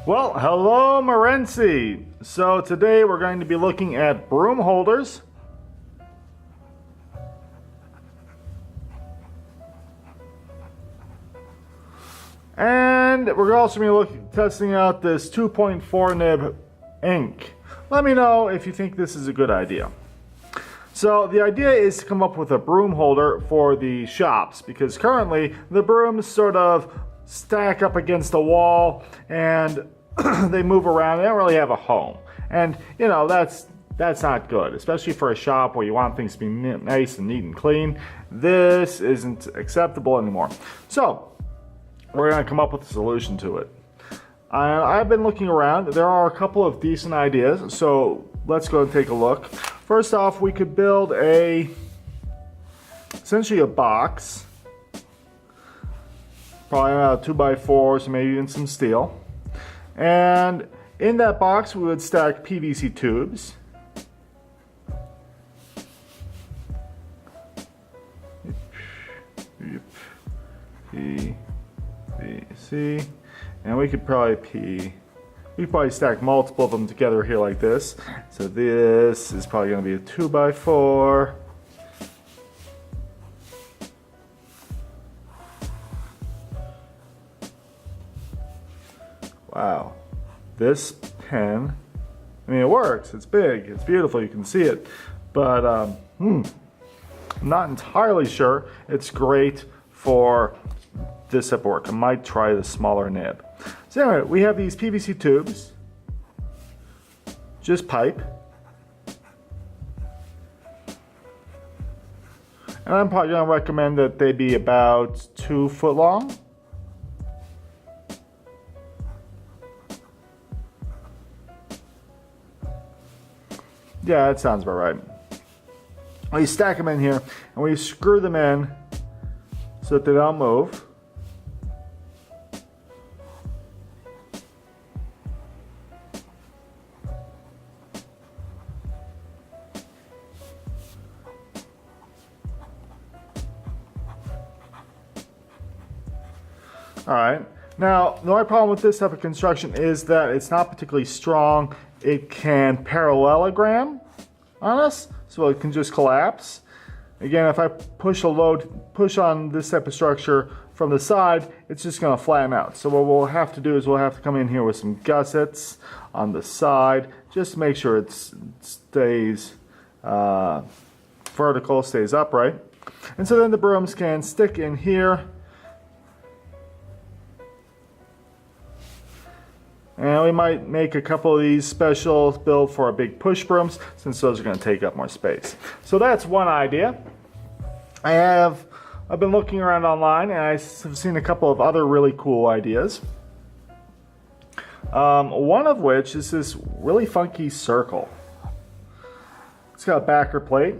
Well, hello Morenci. So today we're going to be looking at broom holders. And we're also going to be testing out this 2.4 nib ink. Let me know if you think this is a good idea. So the idea is to come up with a broom holder for the shops, because currently the brooms sort of stack up against the wall and they move around. They don't really have a home, and you know that's not good, especially for a shop where you want things to be nice and neat and clean. This isn't acceptable anymore. So we're going to come up with a solution to it. I've been looking around. There are a couple of decent ideas, so let's go and take a look. First off, we could build essentially a box, probably about 2x4, so maybe even some steel. And in that box, we would stack PVC tubes. PVC, and we could probably stack multiple of them together here like this. So this is probably going to be a 2x4. Wow, this pen, I mean, it works. It's big, it's beautiful, you can see it, but I'm not entirely sure it's great for this type of work. I might try the smaller nib. So anyway, we have these PVC tubes, just pipe, and I'm probably going to recommend that they be about 2 foot long. Yeah, that sounds about right. We stack them in here and we screw them in so that they don't move. Alright, now the only problem with this type of construction is that it's not particularly strong. It can parallelogram on us, so it can just collapse. Again, if I push on this type of structure from the side, it's just going to flatten out. So what we'll have to do is we'll have to come in here with some gussets on the side, just to make sure it stays vertical, stays upright. And so then the brooms can stick in here. And we might make a couple of these special built for our big push brooms, since those are going to take up more space. So that's one idea. I've been looking around online and I've seen a couple of other really cool ideas. One of which is this really funky circle. It's got a backer plate.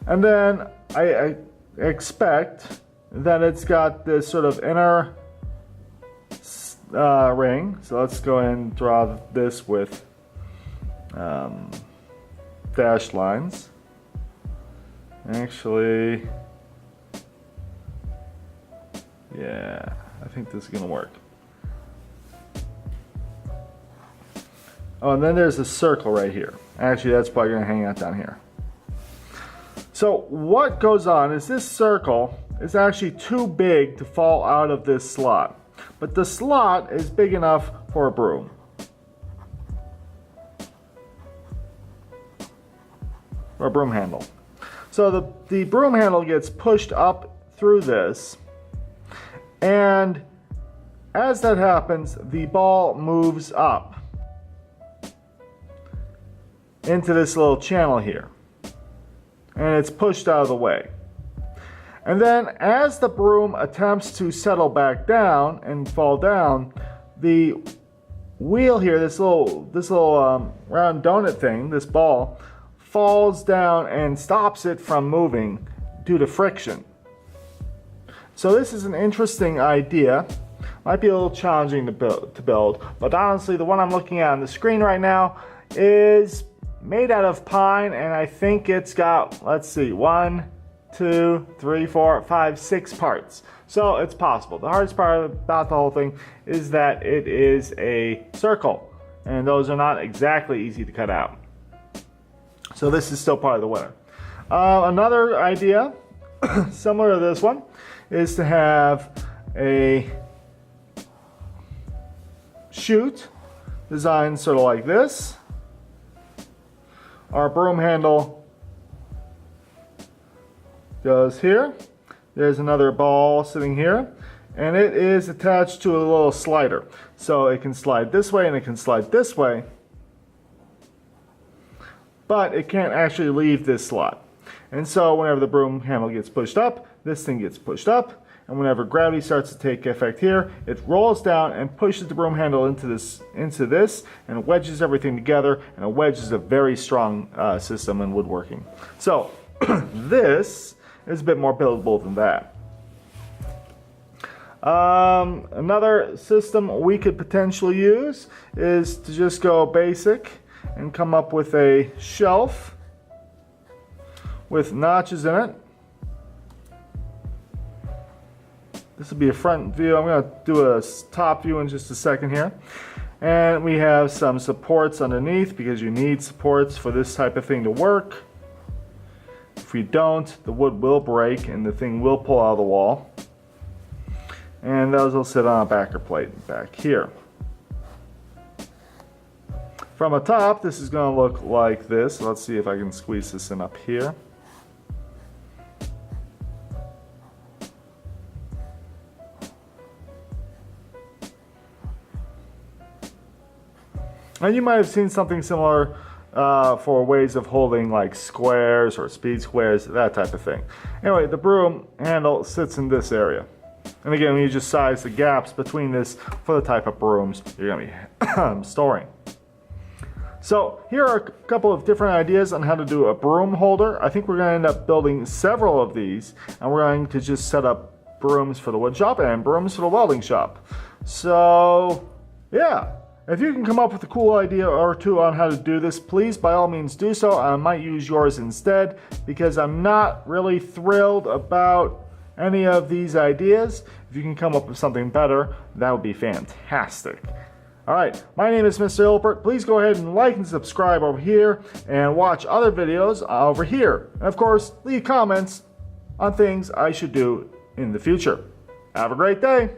And then I expect that it's got this sort of inner ring. So let's go ahead and draw this with dashed lines. Actually, yeah, I think this is gonna work. Oh, and then there's a circle right here. Actually, that's probably gonna hang out down here. So what goes on is this circle is actually too big to fall out of this slot, but the slot is big enough for a broom. Or a broom handle. So the broom handle gets pushed up through this, and as that happens, the ball moves up into this little channel here. And it's pushed out of the way. And then as the broom attempts to settle back down and fall down, the wheel here, this little round donut thing, this ball, falls down and stops it from moving due to friction. So this is an interesting idea. Might be a little challenging to build, but honestly the one I'm looking at on the screen right now is made out of pine, and I think it's got, let's see, 1, 2, 3, 4, 5, 6 parts. So it's possible. The hardest part about the whole thing is that it is a circle, and those are not exactly easy to cut out. So this is still part of the winner. Another idea, similar to this one, is to have a chute designed sort of like this. Our broom handle goes here. There's another ball sitting here, and it is attached to a little slider. So it can slide this way and it can slide this way, but it can't actually leave this slot. And so whenever the broom handle gets pushed up, this thing gets pushed up, and whenever gravity starts to take effect here, it rolls down and pushes the broom handle into this, and wedges everything together. And a wedge is a very strong system in woodworking. So this is a bit more buildable than that. Another system we could potentially use is to just go basic and come up with a shelf with notches in it. This will be a front view. I'm going to do a top view in just a second here. And we have some supports underneath, because you need supports for this type of thing to work. If we don't, the wood will break and the thing will pull out of the wall. And those will sit on a backer plate back here. From the top, this is going to look like this. Let's see if I can squeeze this in up here. And you might have seen something similar for ways of holding like squares or speed squares, that type of thing. Anyway, the broom handle sits in this area. And again, you just size the gaps between this for the type of brooms you're going to be storing. So here are a couple of different ideas on how to do a broom holder. I think we're going to end up building several of these, and we're going to just set up brooms for the wood shop and brooms for the welding shop. So yeah. If you can come up with a cool idea or two on how to do this, please by all means do so. I might use yours instead, because I'm not really thrilled about any of these ideas. If you can come up with something better, that would be fantastic. Alright, my name is Mr. Ilpert. Please go ahead and like and subscribe over here, and watch other videos over here. And of course, leave comments on things I should do in the future. Have a great day!